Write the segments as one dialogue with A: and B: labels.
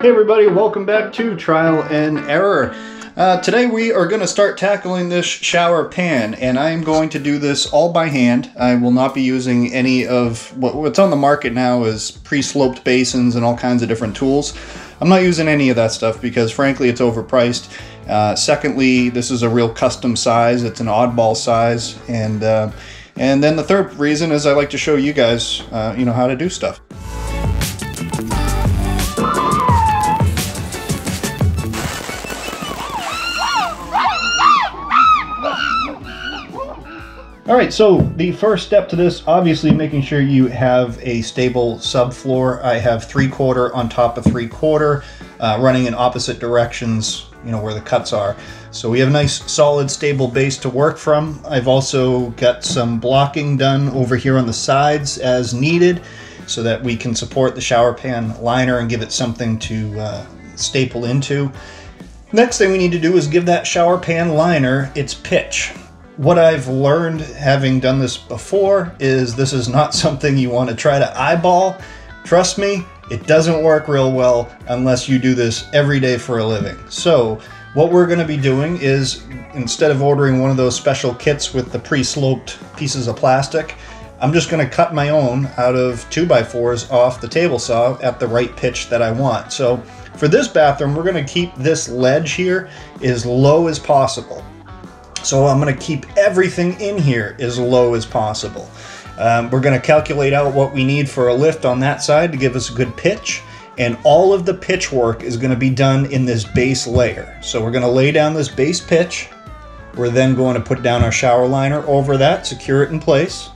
A: Hey everybody, welcome back to Trial and Error. Today we are going to start tackling this shower pan, and I am going to do this all by hand. I will not be using any of what's on the market now is pre-sloped basins and all kinds of different tools. I'm not using any of that stuff because frankly it's overpriced. Secondly, this is a real custom size. It's an oddball size, and then the third reason is I like to show you guys how to do stuff. Alright, so the first step to this, obviously making sure you have a stable subfloor. I have 3/4 on top of 3/4, running in opposite directions, where the cuts are. So we have a nice solid stable base to work from. I've also got some blocking done over here on the sides as needed so that we can support the shower pan liner and give it something to staple into. Next thing we need to do is give that shower pan liner its pitch. What I've learned having done this before is this is not something you want to try to eyeball. Trust me, it doesn't work real well unless you do this every day for a living. So what we're going to be doing is, instead of ordering one of those special kits with the pre-sloped pieces of plastic, I'm just going to cut my own out of 2x4s off the table saw at the right pitch that I want. So for this bathroom, we're going to keep this ledge here as low as possible. So I'm going to keep everything in here as low as possible. We're going to calculate out what we need for a lift on that side to give us a good pitch. And all of the pitch work is going to be done in this base layer. So we're going to lay down this base pitch. We're then going to put down our shower liner over that, secure it in place.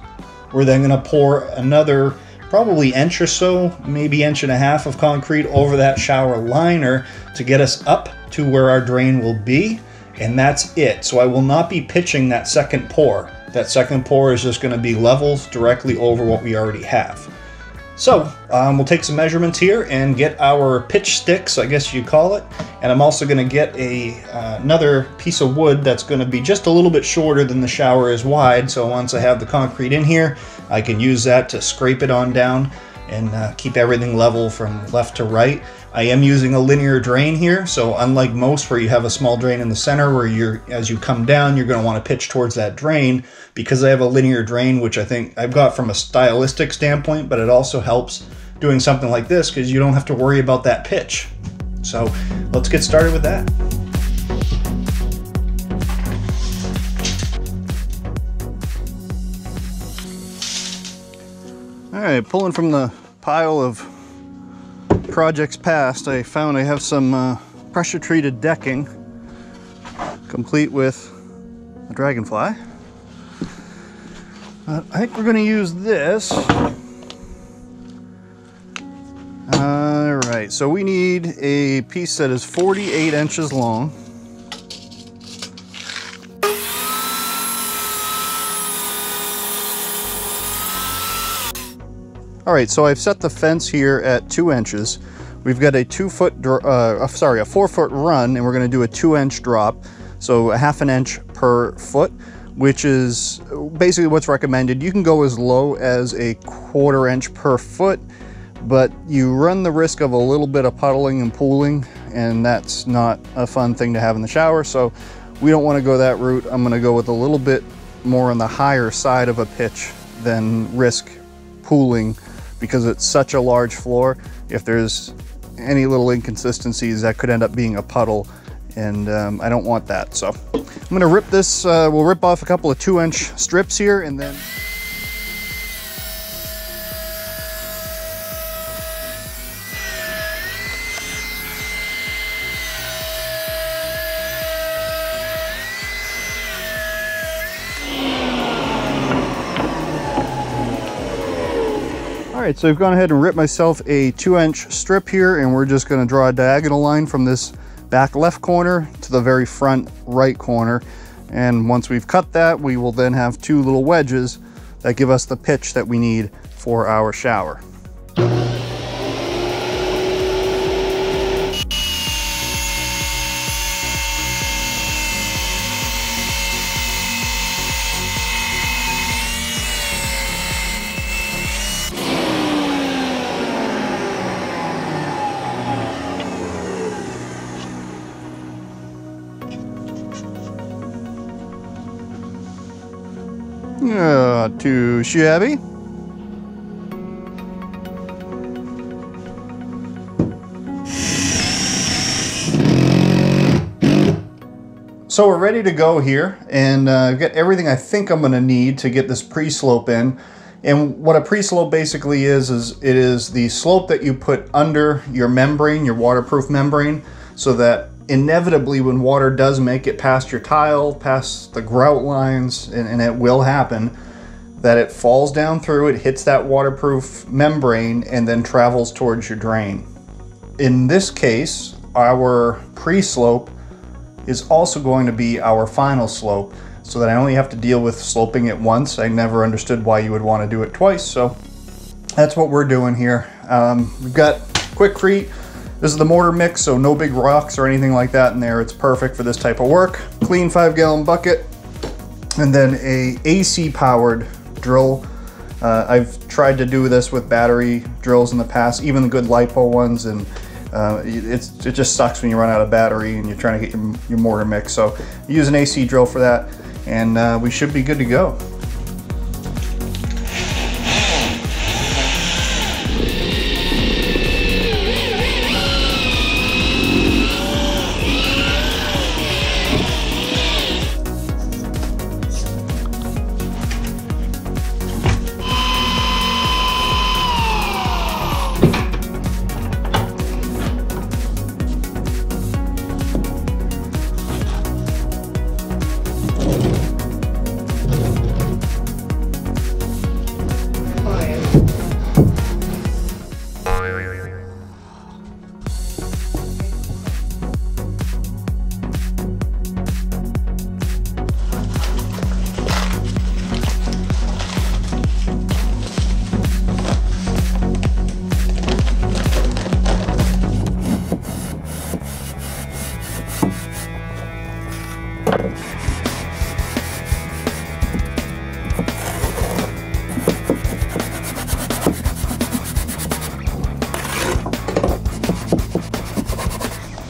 A: We're then going to pour another probably inch or so, maybe 1.5 inches of concrete over that shower liner to get us up to where our drain will be. And that's it. So I will not be pitching that second pour. That second pour is just going to be levels directly over what we already have. So we'll take some measurements here and get our pitch sticks, I guess you'd call it. And I'm also going to get another piece of wood that's going to be just a little bit shorter than the shower is wide. So once I have the concrete in here, I can use that to scrape it on down and keep everything level from left to right. I am using a linear drain here, so unlike most where you have a small drain in the center where as you come down, you're going to want to pitch towards that drain, because I have a linear drain, which I think I've got from a stylistic standpoint, but it also helps doing something like this because you don't have to worry about that pitch. So let's get started with that. All right, pulling from the pile of projects past, I found I have some pressure treated decking complete with a dragonfly. I think we're going to use this. Alright, so we need a piece that is 48 inches long. Alright, so I've set the fence here at 2 inches. We've got a 4 foot run, and we're going to do a 2-inch drop. So a 1/2 inch per foot, which is basically what's recommended. You can go as low as a 1/4 inch per foot, but you run the risk of a little bit of puddling and pooling, and that's not a fun thing to have in the shower. So we don't want to go that route. I'm going to go with a little bit more on the higher side of a pitch than risk pooling, because it's such a large floor. If there's any little inconsistencies, that could end up being a puddle, and I don't want that. So I'm going to rip this, we'll rip off a couple of 2-inch strips here, and then Alright, so I've gone ahead and ripped myself a 2-inch strip here, and we're just going to draw a diagonal line from this back left corner to the very front right corner. And once we've cut that, we will then have 2 little wedges that give us the pitch that we need for our shower. Too shabby. So we're ready to go here, and I've got everything I think I'm going to need to get this pre-slope in. And what a pre-slope basically is it is the slope that you put under your membrane, your waterproof membrane, so that inevitably when water does make it past your tile, past the grout lines, and it will happen, that it falls down through, it hits that waterproof membrane, and then travels towards your drain. In this case, our pre-slope is also going to be our final slope, so that I only have to deal with sloping it once. I never understood why you would want to do it twice, so that's what we're doing here. We've got Quikrete. This is the mortar mix, so no big rocks or anything like that in there. It's perfect for this type of work. Clean 5-gallon bucket, and then a AC powered drill. I've tried to do this with battery drills in the past, even the good LiPo ones, and it just sucks when you run out of battery and you're trying to get your mortar mix. So use an AC drill for that, and we should be good to go.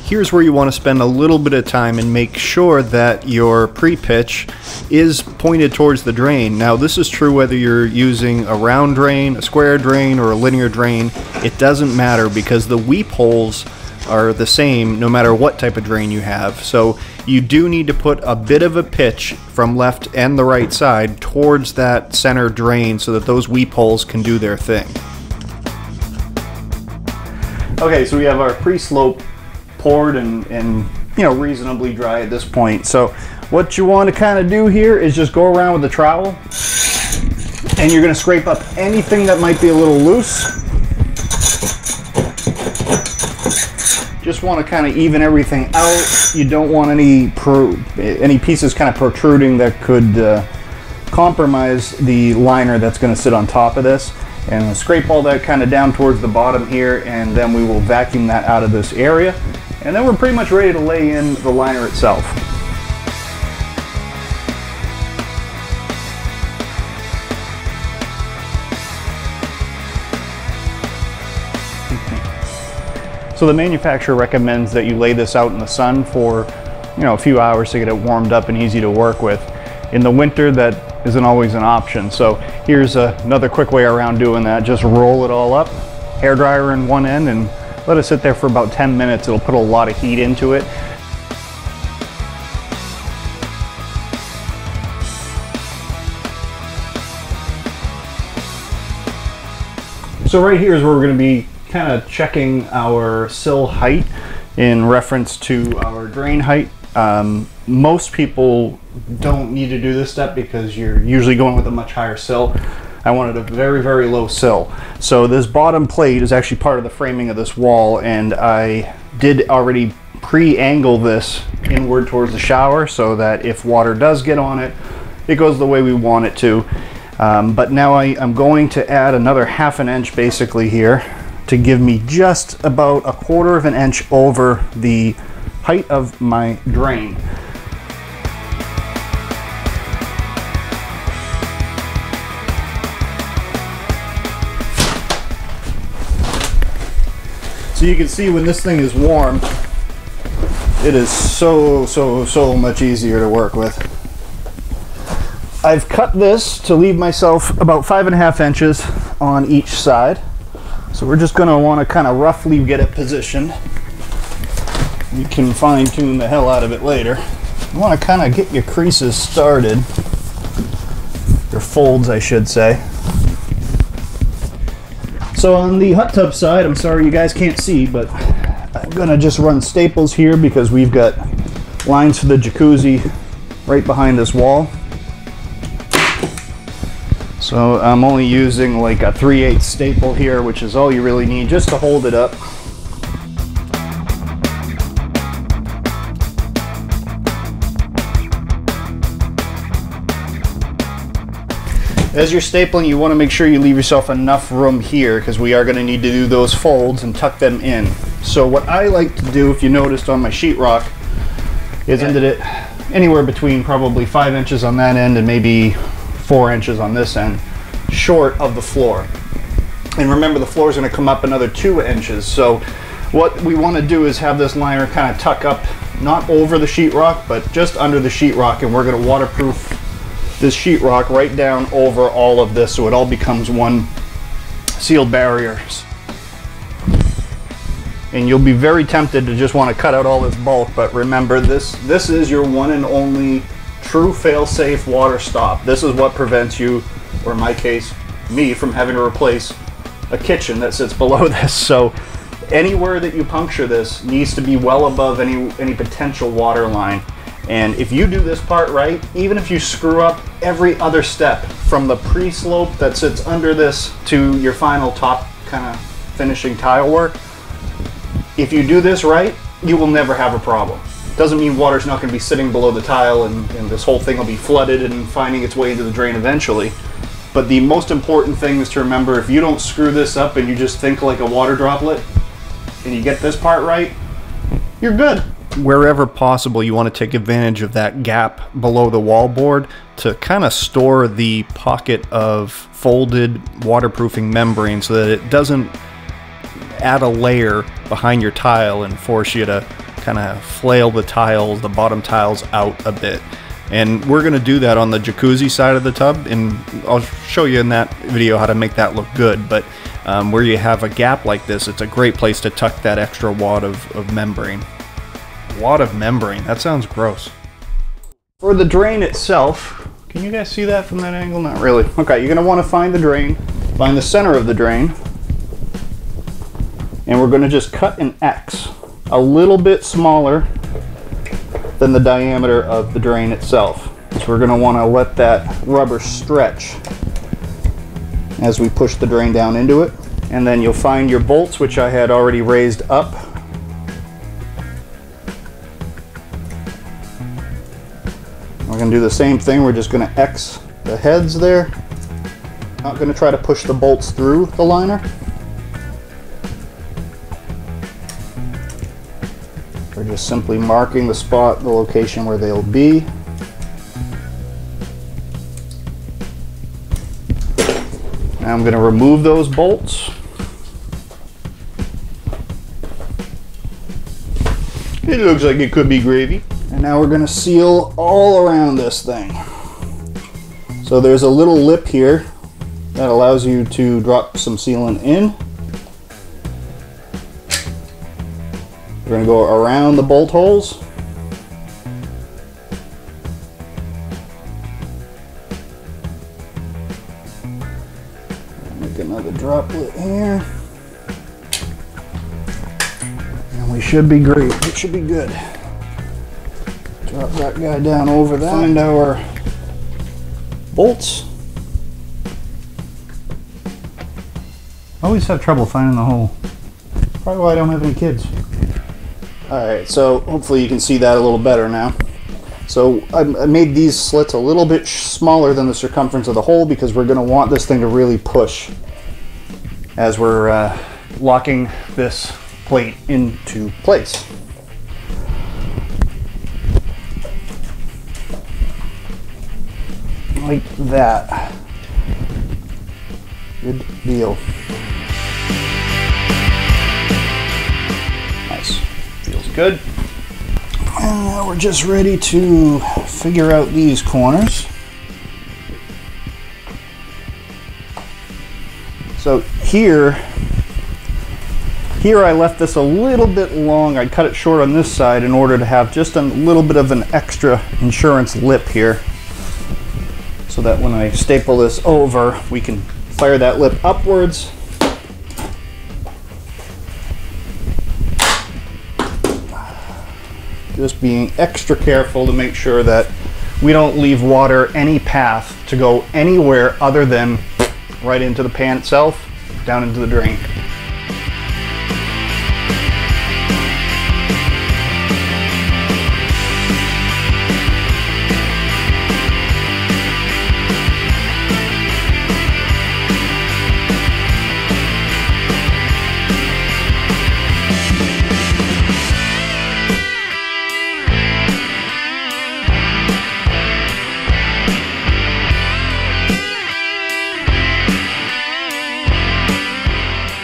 A: Here's where you want to spend a little bit of time and make sure that your pre-pitch is pointed towards the drain. Now this is true whether you're using a round drain, a square drain, or a linear drain. It doesn't matter because the weep holes are the same no matter what type of drain you have. So you do need to put a bit of a pitch from left and the right side towards that center drain so that those weep holes can do their thing. Okay, so we have our pre-slope poured and you know, reasonably dry at this point. So what you want to kind of do here is just go around with the trowel, and you're going to scrape up anything that might be a little loose. Just want to kind of even everything out. You don't want any pieces kind of protruding that could compromise the liner that's going to sit on top of this. And scrape all that kind of down towards the bottom here, and then we will vacuum that out of this area. And then we're pretty much ready to lay in the liner itself. So the manufacturer recommends that you lay this out in the sun for, you know, a few hours to get it warmed up and easy to work with. In the winter, that isn't always an option. So here's another quick way around doing that. Just roll it all up, hair dryer in one end, and let it sit there for about 10 minutes. It'll put a lot of heat into it. So right here is where we're going to be kind of checking our sill height in reference to our drain height. Most people don't need to do this step because you're usually going with a much higher sill. I wanted a very, very low sill. So this bottom plate is actually part of the framing of this wall, and I did already pre-angle this inward towards the shower so that if water does get on it, it goes the way we want it to. But now I'm going to add another ½ an inch basically here to give me just about a ¼ of an inch over the height of my drain. So you can see when this thing is warm, it is so much easier to work with. I've cut this to leave myself about 5.5 inches on each side. So we're just going to want to kind of roughly get it positioned. You can fine tune the hell out of it later. You want to kind of get your creases started, your folds I should say. So on the hot tub side, I'm sorry you guys can't see, but I'm going to just run staples here because we've got lines for the jacuzzi right behind this wall. So I'm only using like a 3/8 staple here, which is all you really need just to hold it up. As you're stapling, you want to make sure you leave yourself enough room here because we are going to need to do those folds and tuck them in. So what I like to do, if you noticed on my sheetrock, is ended it anywhere between probably 5 inches on that end and maybe 4 inches on this end, short of the floor. And remember, the floor is going to come up another 2 inches. So what we want to do is have this liner kind of tuck up, not over the sheetrock, but just under the sheetrock, and we're going to waterproof this sheetrock right down over all of this so it all becomes one sealed barrier. And you'll be very tempted to just want to cut out all this bulk, but remember, this is your one and only true fail-safe water stop. This is what prevents you, or in my case, me, from having to replace a kitchen that sits below this. So anywhere that you puncture this needs to be well above any potential water line. And if you do this part right, even if you screw up every other step from the pre-slope that sits under this to your final top kind of finishing tile work, if you do this right, you will never have a problem. Doesn't mean water's not going to be sitting below the tile and this whole thing will be flooded and finding its way into the drain eventually. But the most important thing is to remember, if you don't screw this up and you just think like a water droplet and you get this part right, you're good. Wherever possible, you want to take advantage of that gap below the wallboard to kind of store the pocket of folded waterproofing membrane so that it doesn't add a layer behind your tile and force you to kind of flail the tiles, the bottom tiles out a bit. And we're going to do that on the jacuzzi side of the tub, and I'll show you in that video how to make that look good. But where you have a gap like this, it's a great place to tuck that extra wad of membrane. Wad of membrane, that sounds gross. For the drain itself, can you guys see that from that angle? Not really. Okay, you're going to want to find the drain, find the center of the drain, and we're going to just cut an X a little bit smaller than the diameter of the drain itself. So we're going to want to let that rubber stretch as we push the drain down into it. And then you'll find your bolts, which I had already raised up. We're going to do the same thing. We're just going to X the heads there. Not going to try to push the bolts through the liner. We're just simply marking the spot, the location where they'll be. Now I'm going to remove those bolts. It looks like it could be gravy. And now we're going to seal all around this thing. So there's a little lip here that allows you to drop some sealant in. We're going to go around the bolt holes. Make another droplet here. And we should be great. It should be good. Drop that guy down over that. Find our bolts. I always have trouble finding the hole. Probably why I don't have any kids. Alright, so hopefully you can see that a little better now. So I made these slits a little bit smaller than the circumference of the hole because we're going to want this thing to really push as we're locking this plate into place. Like that. Good deal. Nice. Feels good. And now we're just ready to figure out these corners. here I left this a little bit long. I cut it short on this side in order to have just a little bit of an extra insurance lip here, so that when I staple this over, we can fire that lip upwards. Just being extra careful to make sure that we don't leave water any path to go anywhere other than right into the pan itself, down into the drain.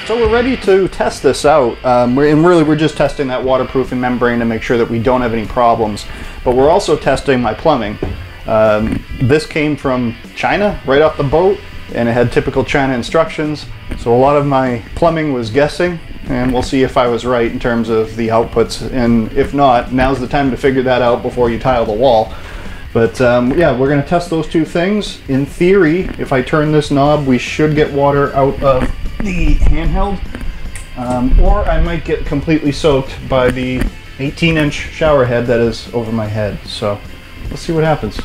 A: So we're ready to test this out, and really we're just testing that waterproofing membrane to make sure that we don't have any problems. But we're also testing my plumbing. This came from China, right off the boat, and it had typical China instructions. So a lot of my plumbing was guessing, and we'll see if I was right in terms of the outputs. And if not, now's the time to figure that out before you tile the wall. But yeah, we're going to test those two things. In theory, if I turn this knob, we should get water out of the handheld, or I might get completely soaked by the 18-inch shower head that is over my head. So let's see what happens.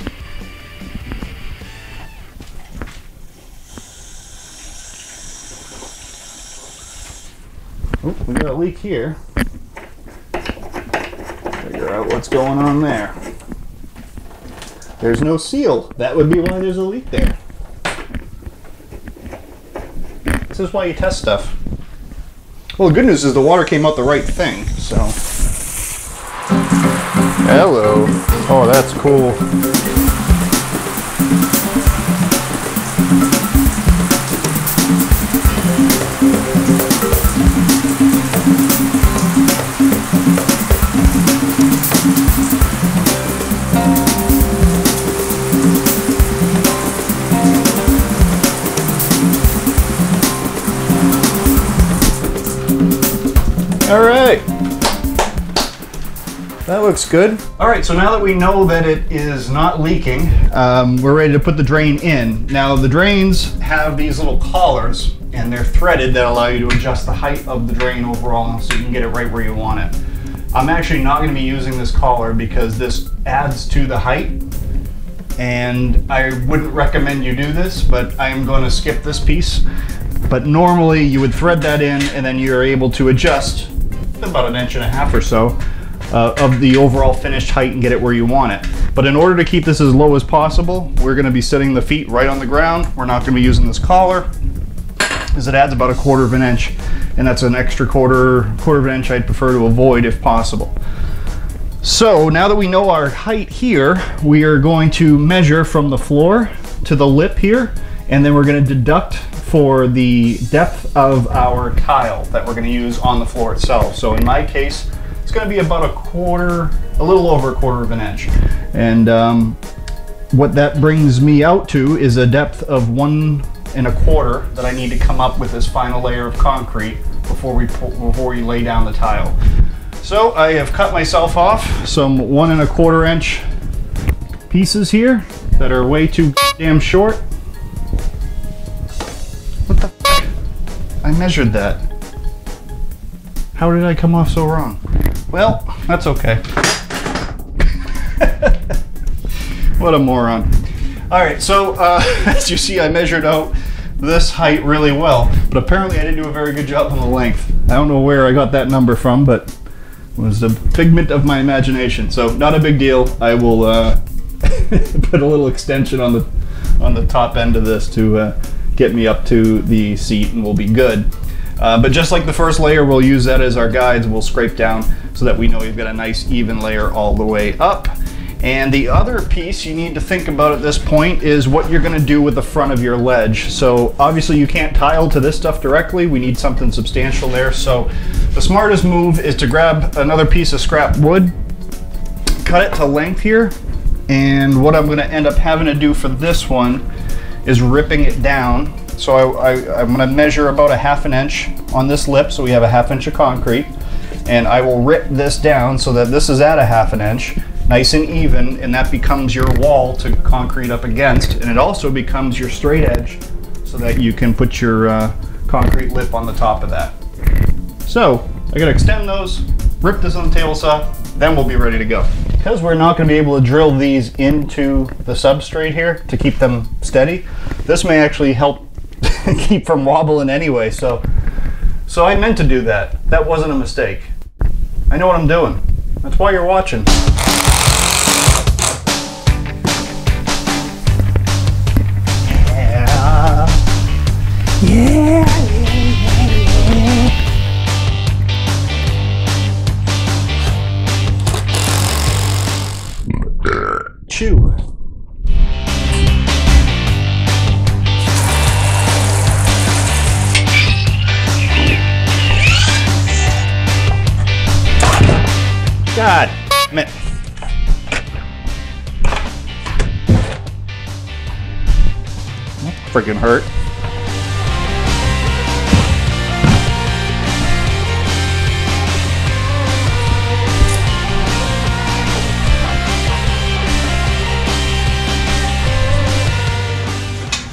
A: Oh, we got a leak here. Figure out what's going on there. There's no seal. That would be why there's a leak there. This is why you test stuff. Well, the good news is the water came out the right thing, so. Hello. Oh, that's cool. All right, that looks good. All right, so now that we know that it is not leaking, we're ready to put the drain in. Now the drains have these little collars, and they're threaded that allow you to adjust the height of the drain overall so you can get it right where you want it. I'm actually not going to be using this collar because this adds to the height, and I wouldn't recommend you do this, but I am going to skip this piece. But normally you would thread that in, and then you're able to adjust about 1.5 inches or so of the overall finished height and get it where you want it. But in order to keep this as low as possible, we're going to be setting the feet right on the ground. We're not going to be using this collar, as it adds about 1/4 inch, and that's an extra quarter of an inch I'd prefer to avoid if possible. So now that we know our height here, we are going to measure from the floor to the lip here, and then we're going to deduct for the depth of our tile that we're going to use on the floor itself. So in my case, it's going to be about a little over 1/4 inch. And what that brings me out to is a depth of 1 1/4 that I need to come up with this final layer of concrete before we lay down the tile. So I have cut myself off some 1 1/4 inch pieces here that are way too damn short. What the f***? I measured that. How did I come off so wrong? Well, that's okay. What a moron. All right, so as you see, I measured out this height really well, but apparently I didn't do a very good job on the length. I don't know where I got that number from, but it was a figment of my imagination. So not a big deal. I will put a little extension on the top end of this to get me up to the seat, and we'll be good. But just like the first layer, we'll use that as our guides. We'll scrape down so that we know we've got a nice even layer all the way up. And the other piece you need to think about at this point is what you're going to do with the front of your ledge. So obviously you can't tile to this stuff directly. We need something substantial there. So the smartest move is to grab another piece of scrap wood, cut it to length here, and what I'm going to end up having to do for this one is ripping it down So I'm going to measure about a 1/2 inch on this lip, so we have a 1/2 inch of concrete, and I will rip this down so that this is at a 1/2 inch, nice and even, and that becomes your wall to concrete up against, and it also becomes your straight edge so that you can put your concrete lip on the top of that. So I got to extend those, rip this on the table saw, then we'll be ready to go. Because we're not going to be able to drill these into the substrate here to keep them steady, this may actually help keep from wobbling anyway. So I meant to do that. That wasn't a mistake. I know what I'm doing. That's why you're watching. Yeah. Chew. God damn it. That freaking hurt.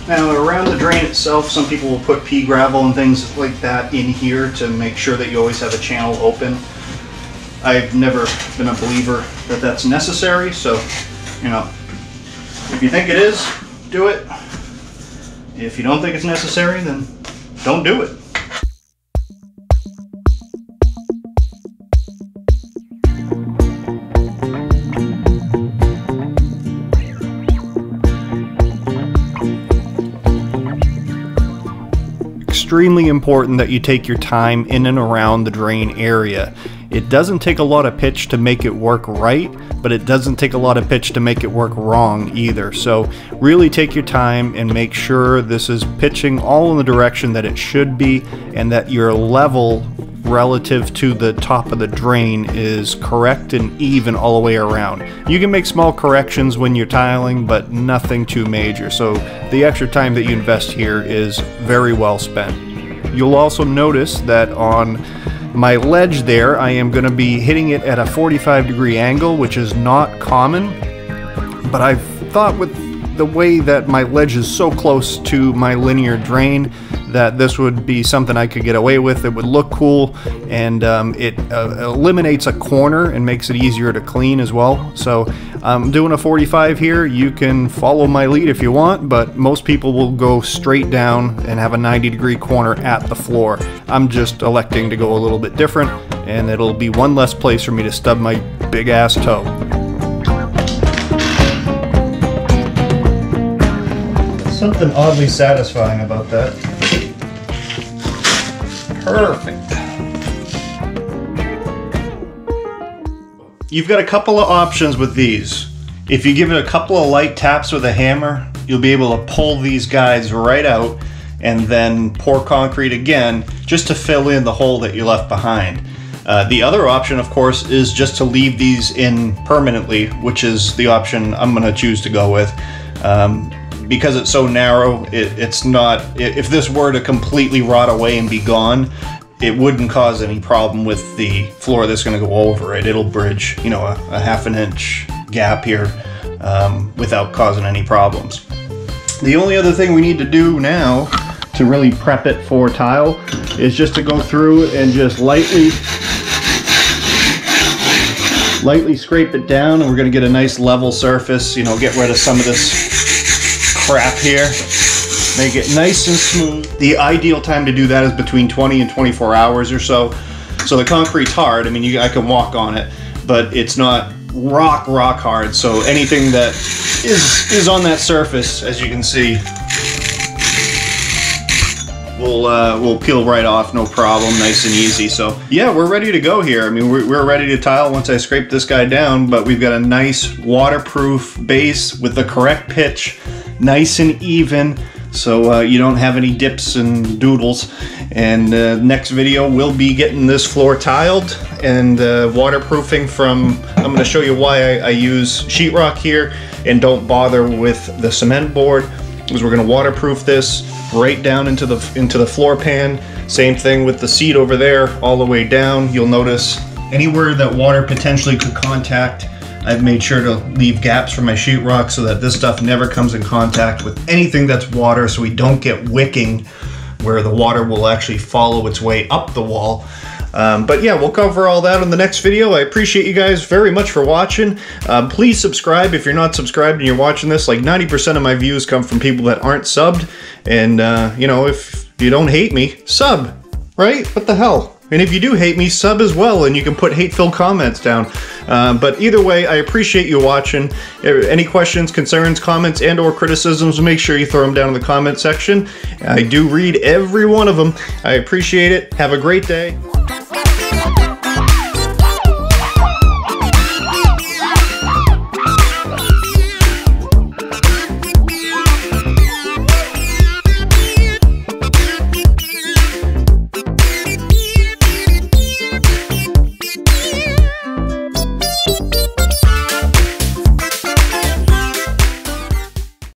A: Now around the drain itself, some people will put pea gravel and things like that in here to make sure that you always have a channel open. I've never been a believer that that's necessary, so, you know, if you think it is, do it. If you don't think it's necessary, then don't do it. Extremely important that you take your time in and around the drain area. It doesn't take a lot of pitch to make it work right, but it doesn't take a lot of pitch to make it work wrong either. So really take your time and make sure this is pitching all in the direction that it should be, and that your level relative to the top of the drain is correct and even all the way around. You can make small corrections when you're tiling, but nothing too major. So the extra time that you invest here is very well spent. You'll also notice that on my ledge there, I am going to be hitting it at a 45-degree angle, which is not common, but I've thought with the way that my ledge is so close to my linear drain that this would be something I could get away with. It would look cool, and it eliminates a corner and makes it easier to clean as well. So I'm doing a 45 here. You can follow my lead if you want, but most people will go straight down and have a 90-degree corner at the floor. I'm just electing to go a little bit different, and it'll be one less place for me to stub my big ass toe. Something oddly satisfying about that. Perfect. You've got a couple of options with these. If you give it a couple of light taps with a hammer, you'll be able to pull these guys right out and then pour concrete again just to fill in the hole that you left behind. The other option, of course, is just to leave these in permanently, which is the option I'm going to choose to go with. Because it's so narrow, it's not, if this were to completely rot away and be gone, it wouldn't cause any problem with the floor that's going to go over it. It'll bridge, you know, a 1/2 inch gap here without causing any problems. The only other thing we need to do now to really prep it for tile is just to go through and just lightly scrape it down, and we're going to get a nice level surface, you know, get rid of some of this crap here, make it nice and smooth. The ideal time to do that is between 20 and 24 hours or so. So the concrete's hard. I mean, I can walk on it, but it's not rock hard. So anything that is on that surface, as you can see, will peel right off, no problem, nice and easy. So yeah, we're ready to go here. I mean, we're ready to tile once I scrape this guy down, but we've got a nice waterproof base with the correct pitch, nice and even, so you don't have any dips and doodles. And next video we'll be getting this floor tiled and waterproofing from, I'm going to show you why I use sheetrock here and don't bother with the cement board. is we're going to waterproof this right down into the floor pan. Same thing with the seat over there, all the way down. You'll notice anywhere that water potentially could contact, I've made sure to leave gaps for my sheetrock so that this stuff never comes in contact with anything that's water, so we don't get wicking where the water will actually follow its way up the wall. But yeah, we'll cover all that in the next video. I appreciate you guys very much for watching. Please subscribe if you're not subscribed and you're watching this. Like 90% of my views come from people that aren't subbed. And, you know, if you don't hate me, sub, right? What the hell? And if you do hate me, sub as well, and you can put hate-filled comments down. But either way, I appreciate you watching. Any questions, concerns, comments, and or criticisms, make sure you throw them down in the comment section. I do read every one of them. I appreciate it. Have a great day.